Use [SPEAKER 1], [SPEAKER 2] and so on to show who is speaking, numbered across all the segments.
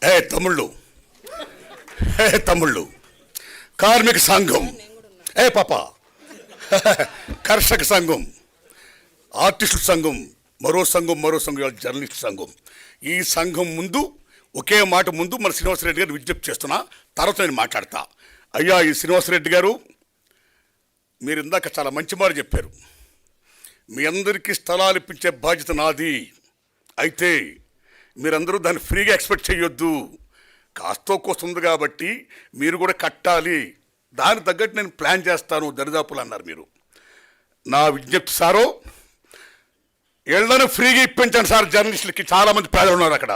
[SPEAKER 1] తమ్ముళ్ళు, తమ్ముళ్ళు, కార్మిక సంఘం, పాప, కర్షక సంఘం, ఆర్టిస్టుల సంఘం, మరో సంఘం జర్నలిస్ట్ సంఘం. ఈ సంఘం ముందు ఒకే మాట ముందు మన శ్రీనివాసరెడ్డి గారు విజ్ఞప్తి చేస్తున్నా, తర్వాత నేను మాట్లాడతా. అయ్యా, ఈ శ్రీనివాసరెడ్డి గారు, మీరు ఇందాక చాలా మంచి మాట చెప్పారు. మీ అందరికీ స్థలాలు ఇప్పించే బాధ్యత నాది. అయితే మీరందరూ దాన్ని ఫ్రీగా ఎక్స్పెక్ట్ చేయొద్దు. కాస్తో కోస్తుంది కాబట్టి మీరు కూడా కట్టాలి. దానికి తగ్గట్టు నేను ప్లాన్ చేస్తాను దరిదాపులు అన్నారు మీరు. నా విజ్ఞప్తి సారో, ఇళ్లను ఫ్రీగా ఇప్పించండి సార్. జర్నలిస్టులకి చాలామంది పేదలు ఉన్నారు అక్కడ.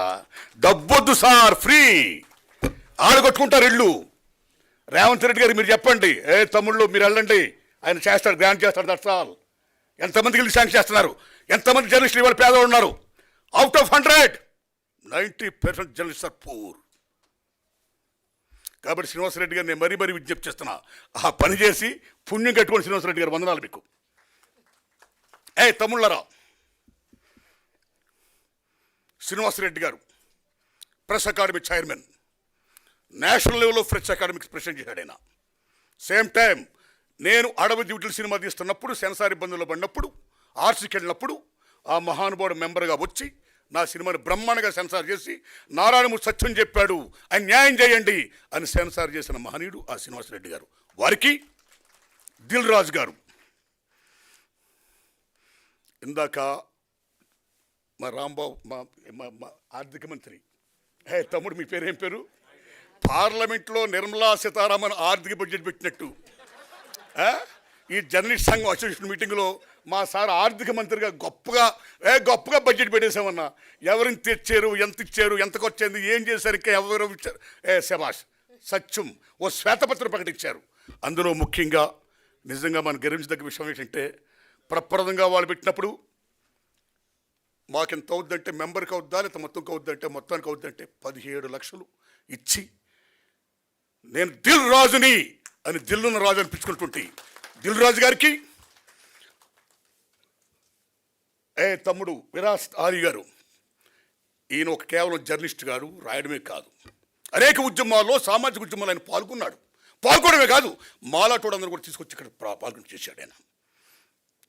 [SPEAKER 1] డబ్బొద్దు సార్, ఫ్రీ. ఆడగొట్టుకుంటారు ఇళ్ళు. రేవంత్ రెడ్డి గారు మీరు చెప్పండి, తమ్ముళ్ళు మీరు వెళ్ళండి, ఆయన చేస్తాడు, గ్రాంట్ చేస్తాడు. దట్సాల్. ఎంతమందికి ఇల్లు శాంక్షన్ చేస్తున్నారు? ఎంతమంది జర్నలిస్టులు ఇవాళ పేదవాళ్ళు ఉన్నారు? Out of 100 90% journalist are poor. కాబట్టి శ్రీనివాసరెడ్డి గారు నేను మరీ విజ్ఞప్తి చేస్తున్నా, ఆ పని చేసి పుణ్యం కట్టుకోండి. శ్రీనివాసరెడ్డి గారు వందనాలు మీకు. తమ్ముళ్ళరా, శ్రీనివాసరెడ్డి గారు ప్రెస్ అకాడమీ చైర్మన్, నేషనల్ లెవెల్లో ప్రెస్ అకాడమీకి ప్రెసిడెంట్ చేశాడు ఆయన. సేమ్ టైం నేను అడవి డ్యూటీలు సినిమా తీస్తున్నప్పుడు, సెన్సార్ ఇబ్బందుల్లో పడినప్పుడు, ఆర్సీకి వెళ్ళినప్పుడు ఆ మహానుభావుడు మెంబర్గా వచ్చి నా సినిమాని బ్రహ్మాండంగా సెన్సార్ చేసి నారాయణమూర్తి సత్యం చెప్పాడు, ఆయన న్యాయం చేయండి అని సెన్సార్ చేసిన మహనీయుడు ఆ శ్రీనివాసరెడ్డి గారు. వారికి దిల్ రాజు గారు, ఇందాక మా రాంబాబు, మా ఆర్థిక మంత్రి, తమ్ముడు మీ పేరు ఏం పేరు? పార్లమెంట్లో నిర్మలా సీతారామన్ ఆర్థిక బడ్జెట్ పెట్టినట్టు ఈ జర్నలిస్ట్ సంఘం అసోసియేషన్ మీటింగ్లో మా సార్ ఆర్థిక మంత్రిగా గొప్పగా బడ్జెట్ పెట్టేశామన్నా. ఎవరిని తెచ్చారు, ఎంత ఇచ్చారు, ఎంతకు వచ్చింది, ఏం చేశారు, ఇంకా ఎవరు ఇచ్చారు, శభాష్ సత్యం ఓ శ్వేతపత్రం ప్రకటించారు. అందులో ముఖ్యంగా నిజంగా మనం గర్వించదగ్గ విషయం ఏంటంటే, ప్రప్రదంగా వాళ్ళు పెట్టినప్పుడు మాకెంత అవుద్దంటే, మెంబర్కి అవుద్దా లేకపోతే మొత్తంకి అవుద్దంటే, మొత్తానికి అవుద్దంటే 17 లక్షలు ఇచ్చి నేను దిల్ రాజుని అని దిల్లున్న రాజు అనిపించుకుంటుంటే, దిల్ రాజు గారికి, తమ్ముడు విరాస్ ఆలీ గారు, ఈయన ఒక కేవలం జర్నలిస్ట్ గారు, రాయడమే కాదు, అనేక ఉద్యమాల్లో, సామాజిక ఉద్యమాల్లో ఆయన పాల్గొనడమే కాదు, మాలాటోడందరూ కూడా తీసుకొచ్చి ఇక్కడ పాల్గొని చేశాడు ఆయన.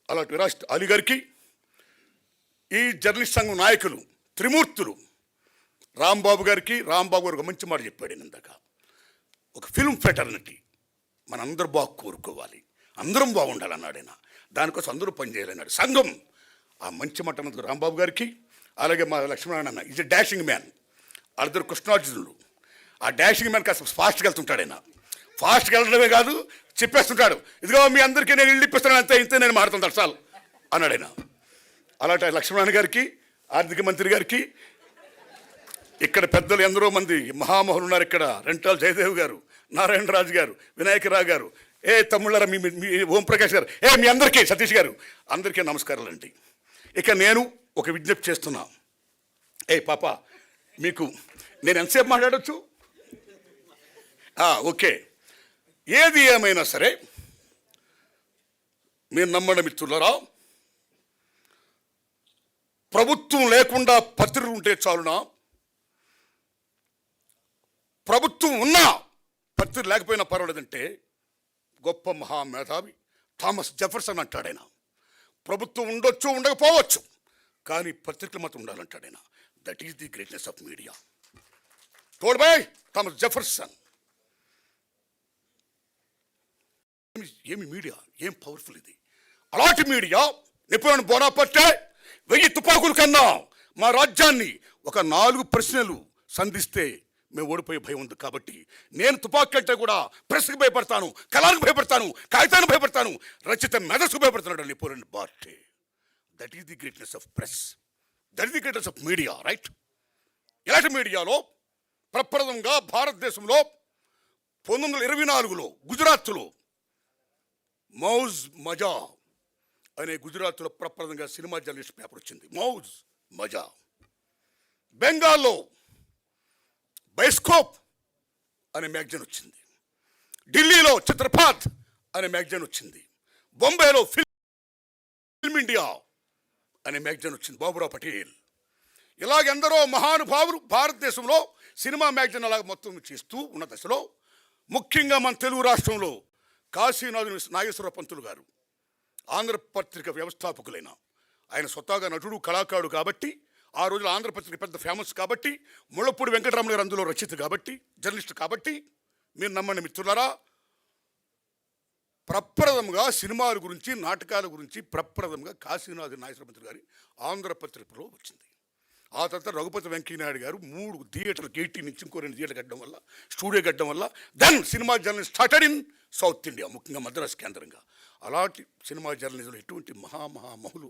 [SPEAKER 1] అలాంటి విరాస్ ఆలీ గారికి, ఈ జర్నలిస్ట్ సంఘం నాయకులు త్రిమూర్తులు రాంబాబు గారికి, రాంబాబు గారు ఒక మంచి మాట చెప్పాడు ఇందాక, ఒక ఫిల్మ్ ఫ్రెటర్నిటీ, మనందరూ బాగా కోరుకోవాలి, అందరం బాగుండాలన్నాడు ఆయన. దానికోసం అందరూ పనిచేయాలన్నాడు సంఘం. ఆ మంచి మాట అన్నందుకు రాంబాబు గారికి, అలాగే మా లక్ష్మణారాయణ అన్న ఈజ్ ఎ డాషింగ్ మ్యాన్. వాళ్ళిద్దరు కృష్ణార్జునులు. ఆ డాషింగ్ మ్యాన్ కాస్త ఫాస్ట్గా వెళ్తుంటాడు ఆయన. ఫాస్ట్గా వెళ్ళడమే కాదు, చెప్పేస్తుంటాడు, ఇదిగో మీ అందరికీ నేను ఇల్లు ఇప్పిస్తాను, ఇంతే నేను మారుతాను చాలు అన్నాడు ఆయన. అలాంటి లక్ష్మణారాయణ గారికి, ఆర్థిక మంత్రి గారికి, ఇక్కడ పెద్దలు ఎందరో మంది మహామహులు ఉన్నారు. ఇక్కడ రెంటాల జయదేవ్ గారు, నారాయణరాజు గారు, వినాయకరావు గారు, తమ్ముళ్ళారా, మీ ఓంప్రకాష్ గారు, మీ అందరికీ, సతీష్ గారు, అందరికీ నమస్కారాలండి. ఇక నేను ఒక విజ్ఞప్తి చేస్తున్నా. పాప, మీకు నేను ఎంతసేపు మాట్లాడచ్చు? ఓకే. ఏది ఏమైనా సరే మీరు నమ్మడం మిత్రులరా, ప్రభుత్వం లేకుండా పత్రికలు ఉంటే చాలునా? ప్రభుత్వం ఉన్నా పత్రిక లేకపోయినా పర్వాలేదంటే గొప్ప మహామేధావి థామస్ జెఫర్సన్ అంటాడు ఆయన. ప్రభుత్వం ఉండొచ్చు, ఉండకపోవచ్చు, కానీ పత్రికలు మాత్రం ఉండాలంటాడు ఆయన. That is the greatness of media. Told by Thomas Jefferson. ఏమి మీడియా, ఏం పవర్ఫుల్ ఇది! అలాంటి మీడియా నెపోలియన్ బోనాపార్టే 1000 తుపాకుల కన్నా మా రాజ్యాన్ని ఒక 4 ప్రశ్నలు సంధిస్తే మేము ఓడిపోయే భయం ఉంది. కాబట్టి నేను తుపాకి కంటే కూడా ప్రెస్కి భయపడతాను, కళానికి భయపడతాను, కాగితానికి భయపడతాను, రచిత మెదస్కు భయపడుతున్నాడు Napoleon బోనాపార్టే. That is the greatness of press, that is the greatness of media, right? ఇలాంటి మీడియాలో ప్రప్రథమంగా భారతదేశంలో 1924లో గుజరాత్లో మౌజ్ మజా అనే గుజరాత్లో ప్రప్రథమంగా సినిమా జర్నలిస్ట్ పేపర్ వచ్చింది, మౌజ్ మజా. బెంగాల్లో బైస్కోప్ అనే మ్యాగజైన్ వచ్చింది. ఢిల్లీలో చిత్రపాత్ అనే మ్యాగజైన్ వచ్చింది. బొంబాయిలో ఫిల్మ్ ఇండియా అనే మ్యాగజైన్ వచ్చింది, బాబురావు పటేల్. ఇలాగెందరో మహానుభావులు భారతదేశంలో సినిమా మ్యాగజైన్ అలాగ మొత్తం చేస్తూ ఉన్న దశలో ముఖ్యంగా మన తెలుగు రాష్ట్రంలో కాశీనాథు నాగేశ్వర పంతులు గారు ఆంధ్రపత్రిక వ్యవస్థాపకులైన ఆయన స్వతహాగా నటుడు కళాకారుడు కాబట్టి ఆ రోజుల్లో ఆంధ్రపత్రిక పెద్ద ఫేమస్ కాబట్టి ముళ్ళపూడి వెంకటరమణ గారు అందులో రచయిత కాబట్టి జర్నలిస్ట్ కాబట్టి మీరు నమ్మండి మిత్రులారా, ప్రప్రథంగా సినిమాల గురించి నాటకాల గురించి ప్రప్రథంగా కాశీనాథ్ నాగేశ్వర పంతులు గారి ఆంధ్రపత్రికలో వచ్చింది. ఆ తర్వాత రఘుపతి వెంకయ్యనాయుడు గారు 3 థియేటర్లు 18 నుంచి ఇంకో 2 థియేటర్లు కట్టడం వల్ల స్టూడియో కట్టడం వల్ల then cinema journalism started in south India, ముఖ్యంగా మద్రాసు కేంద్రంగా. అలాంటి సినిమా జర్నలిజంలో ఎటువంటి మహామహులు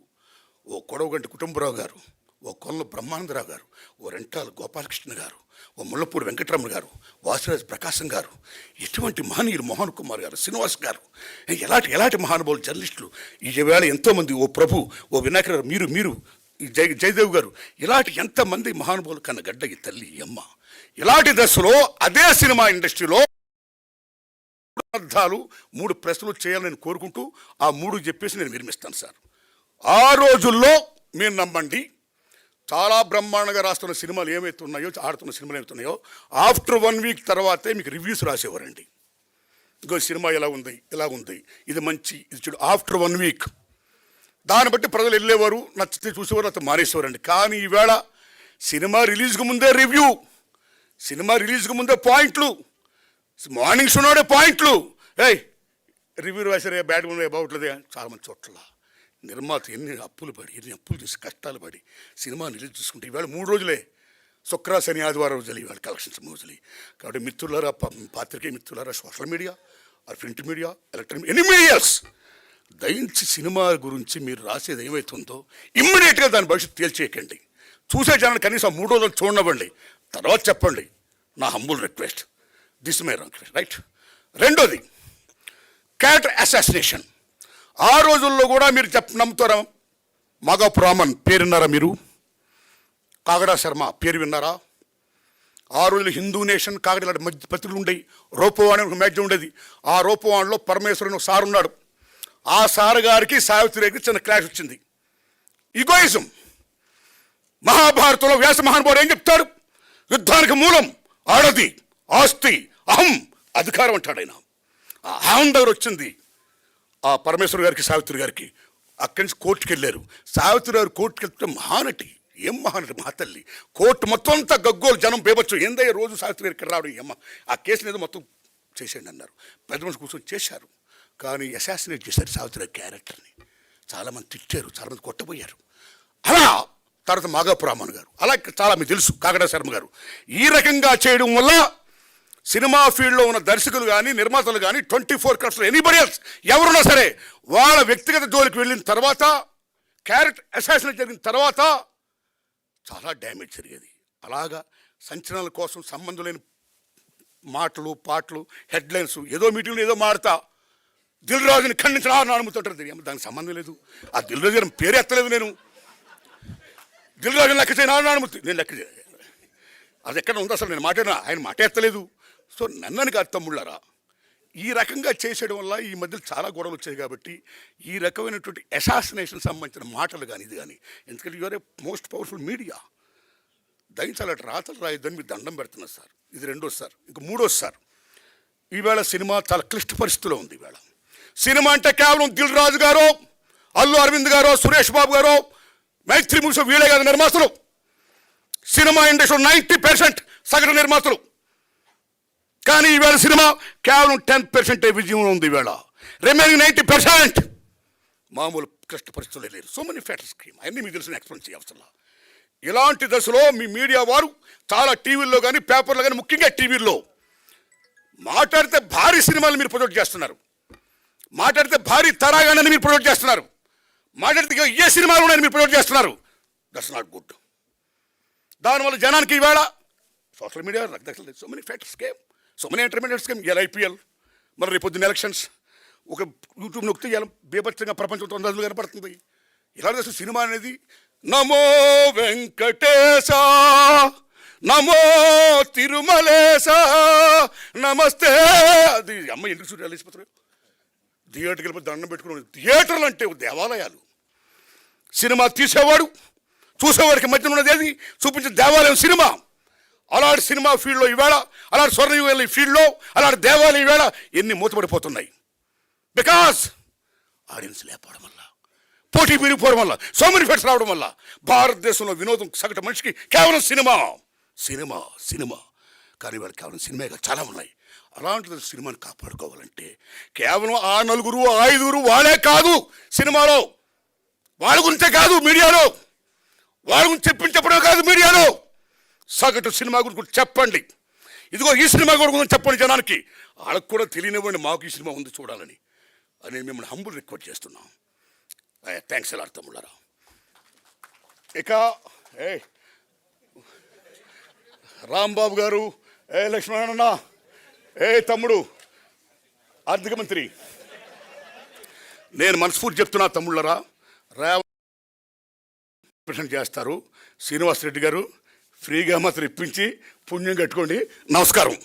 [SPEAKER 1] ఓ కొడవగంటి కుటుంబరావు గారు, ఓ కొల్ల బ్రహ్మానందరావు గారు, ఓ రెంటాల గోపాలకృష్ణ గారు, ఓ ముళ్ళపూడి వెంకటరమణ గారు, వాసిరాజ్ ప్రకాశం గారు, ఎటువంటి మహనీయులు మోహన్ కుమార్ గారు, శ్రీనివాస్ గారు, ఎలాంటి మహానుభావులు జర్నలిస్టులు ఈవేళ ఎంతోమంది, ఓ ప్రభు, ఓ వినాయక గారు, మీరు ఈ జయదేవ్ గారు, ఇలాంటి ఎంతమంది మహానుభావులు కన్న గడ్డ ఈ తల్లి ఈ అమ్మ. ఇలాంటి దశలో అదే సినిమా ఇండస్ట్రీలో అర్థాలు 3 ప్రశ్నలు చేయాలని నేను కోరుకుంటూ ఆ 3 చెప్పేసి నేను విరమిస్తాను సార్. ఆ రోజుల్లో మీరు నమ్మండి, చాలా బ్రహ్మాండంగా రాస్తున్న సినిమాలు ఏమైతే ఉన్నాయో, ఆడుతున్న సినిమాలు ఏమవుతున్నాయో ఆఫ్టర్ 1 వీక్ తర్వాతే మీకు రివ్యూస్ రాసేవారండి. ఇంకో సినిమా ఎలా ఉంది, ఇది మంచి, ఇది చూడు. ఆఫ్టర్ 1 వీక్ దాన్ని బట్టి ప్రజలు వెళ్ళేవారు, నచ్చితే చూసేవారు, అతను మానేసేవారండి. కానీ ఈవేళ సినిమా రిలీజ్కి ముందే రివ్యూ, సినిమా రిలీజ్కి ముందే పాయింట్లు, మార్నింగ్ షోనే పాయింట్లు, రివ్యూ రాసారే బ్యాడ్ ఉన్నాయి బాగుంటుంది. చాలామంది చోట్ల నిర్మాత ఎన్ని అప్పులు చేసి కష్టాలు పడి సినిమా రిలీజ్ చేసుకుంటే ఈవేళ 3 రోజులే, శుక్ర శని ఆదివారం రోజులు ఇవాళ కలెక్షన్స్ రోజులు. కాబట్టి మిత్రులారా, పాత్రికేయ మిత్రులారా, social media or print media, electronic any medias, దయించి సినిమా గురించి మీరు రాసేది ఏమవుతుందో ఇమ్మీడియట్గా దాని భవిష్యత్తు తేల్చేయకండి. చూసే జనాన్ని కనీసం 3 రోజులు చూడనివ్వండి, తర్వాత చెప్పండి. నా humble request, this my request, right. రెండోది క్యారెక్టర్ అసాసినేషన్. ఆ రోజుల్లో కూడా మీరు నమ్ముతారా, మాగాపు రామన్ పేరు విన్నారా మీరు? కాగడా శర్మ పేరు విన్నారా? ఆ రోజులు హిందూ నేషన్ కాగడా మధ్య పత్రికలు ఉండేవి. రూపవాణి ఒక మ్యాగజైన్ ఉండేది. ఆ రూపవాణిలో పరమేశ్వరుని సార్ ఉన్నాడు. ఆ సార్ గారికి సావిత్రికి చిన్న క్లాష్ వచ్చింది. ఈగోయిజం. మహాభారతంలో వ్యాస మహానుభావుడు ఏం చెప్తాడు? యుద్ధానికి మూలం ఆడది, ఆస్తి, అహం, అధికారం అంటాడు ఆయన. ఆ అహం దగ్గర వచ్చింది ఆ పరమేశ్వర గారికి, సావిత్రి గారికి. అక్కడి నుంచి కోర్టుకి వెళ్ళారు. సావిత్రి గారు కోర్టుకి వెళ్తే మహానటి, ఏం మహానటి, మహాతల్లి. కోర్టు మొత్తం అంతా గగ్గోలు, జనం బేబచ్చు. ఏందయ్య రోజు సావిత్రి గారికి రావడం, ఏమ్మ ఆ కేసుని ఏదో మొత్తం చేసేయండి అన్నారు. పెద్ద మనిషి కూర్చొని చేశారు. కానీ అసాసినేట్ చేశారు సావిత్రి గారి క్యారెక్టర్ని. చాలామంది తిట్టారు, చాలామంది కొట్టబోయారు. అలా తర్వాత మాగాపు రామన్ గారు, అలా చాలా మీకు తెలుసు కాగడా శర్మ గారు. ఈ రకంగా చేయడం వల్ల సినిమా ఫీల్డ్లో ఉన్న దర్శకులు కానీ, నిర్మాతలు కానీ, 24 క్రాఫ్ట్స్లో ఎనీబడి ఎల్స్ ఎవరున్నా సరే వాళ్ళ వ్యక్తిగత జోలికి వెళ్ళిన తర్వాత, క్యారెక్టర్ అసాసినేట్ జరిగిన తర్వాత చాలా డ్యామేజ్ జరిగేది. అలాగా సంచలనాల కోసం సంబంధం లేని మాటలు, పాటలు, హెడ్లైన్స్, ఏదో మీటింగ్లో ఏదో మాడతా దిల్ రాజుని ఖండించిన అనుమతుంటారు. దానికి సంబంధం లేదు. ఆ దిల్ రాజు గారి పేరు ఎత్తలేదు నేను. దిల్ రాజుని లెక్క చేయను అనుమతి, నేను లెక్క చేయాలి. అది ఎక్కడ ఉంది అసలు? నేను మాట్లాడినా ఆయన మాట ఎత్తలేదు. సో నన్నని కాదు తమ్ముళ్ళారా, ఈ రకంగా చేసేయడం వల్ల ఈ మధ్యలో చాలా గొడవలు వచ్చాయి. కాబట్టి ఈ రకమైనటువంటి అసాసినేషన్ సంబంధించిన మాటలు కానీ ఇది కానీ, ఎందుకంటే you are a most powerful media, దయించాలి రాతలు రాయొద్దని మీరు దండం పెడుతున్నారు సార్. ఇది రెండోది సార్. ఇంక మూడోది సార్, ఈవేళ సినిమా చాలా క్లిష్ట పరిస్థితిలో ఉంది. ఈవేళ సినిమా అంటే కేవలం దిల్ రాజు గారో, అల్లు అరవింద్ గారో, సురేష్ బాబు గారో, మైత్రి మూసో వీళ్ళే కాదు నిర్మాతలు. సినిమా ఇండస్ట్రీ 90% సగటు నిర్మాతలు. కానీ ఈవేళ సినిమా కేవలం 10% విజయంలో ఉంది. ఈవేళ రిమైనింగ్ 90% మామూలు కష్ట పరిస్థితులు లేరు. సో మెనీ ఫ్యాక్టర్స్ స్క్రీమ్, అన్నీ మీకు తెలిసిన ఎక్స్ప్లెయిన్ చేయవసరం. ఇలాంటి దశలో మీ మీడియా వారు చాలా టీవీల్లో కానీ, పేపర్లో కానీ, ముఖ్యంగా టీవీల్లో మాట్లాడితే భారీ సినిమాలు మీరు ప్రొజెక్ట్ చేస్తున్నారు, మాట్లాడితే భారీ తరాగానని మీరు ప్రొజెక్ట్ చేస్తున్నారు, మాట్లాడితే ఏ సినిమాలు ఉన్నాయని మీరు ప్రొజెక్ట్ చేస్తున్నారు. That's not good. దానివల్ల జనానికి ఈవేళ సోషల్ మీడియా రకరకాల so many factors came, so many entertainments came. ఇలా ఐపీఎల్, మరి రేపు పొద్దున్న ఎలక్షన్స్, ఒక యూట్యూబ్ నొక్కితే ఇలా బేభత్సంగా ప్రపంచంతో అందరూ కనపడుతుంది. ఇలాంటి దశ సినిమా అనేది నమో వెంకటేశ, నమో తిరుమలేశ, నమస్తే. అది అమ్మ ఎందుకు చూడాలి వెళ్ళిపోతారు? థియేటర్కి వెళ్ళిపోతే దండం పెట్టుకుని. థియేటర్లు అంటే దేవాలయాలు. సినిమా తీసేవాడు చూసేవాడికి మధ్యన ఉన్నది ఏది? చూపించే దేవాలయం సినిమా. అలాంటి సినిమా ఫీల్డ్లో ఈవేళ, అలాంటి స్వర్ణయుగ ఫీల్డ్లో, అలాంటి దేవాలయం ఈవేళ ఎన్ని మూతపడిపోతున్నాయి. బికాస్ ఆడియన్స్ లేకపోవడం వల్ల, పోటీ పెరిగిపోవడం వల్ల, సో మెనీ ఫెట్స్ రావడం వల్ల భారతదేశంలో వినోదం సగటు మనిషికి కేవలం సినిమా సినిమా సినిమా. కానీ వాళ్ళు కేవలం సినిమాగా చాలా ఉన్నాయి. అలాంటి సినిమాని కాపాడుకోవాలంటే కేవలం ఆ నలుగురు, ఐదుగురు వాళ్ళే కాదు సినిమాలో, వాళ్ళ గురించే కాదు మీడియాలో, వాళ్ళ గురించి చెప్పడమే కాదు మీడియాలో, సగటు సినిమా గురించి చెప్పండి. ఇదిగో ఈ సినిమా గురించి చెప్పండి జనానికి. వాళ్ళకు కూడా తెలియనివ్వండి మాకు ఈ సినిమా ఉంది చూడాలని అని మిమ్మల్ని హంబుల్ రిక్వెస్ట్ చేస్తున్నాం. థ్యాంక్స్ ఎలా తమ్ముళ్ళారా. ఇక రాంబాబు గారు, లక్ష్మణ, తమ్ముడు ఆర్థిక మంత్రి, నేను మనస్ఫూర్తి చెప్తున్నా తమ్ముళ్ళరా, రేవంత్ చేస్తారు. శ్రీనివాసరెడ్డి గారు ఫ్రీగా మాత్రం ఇప్పించి పుణ్యం కట్టుకోండి. నమస్కారం.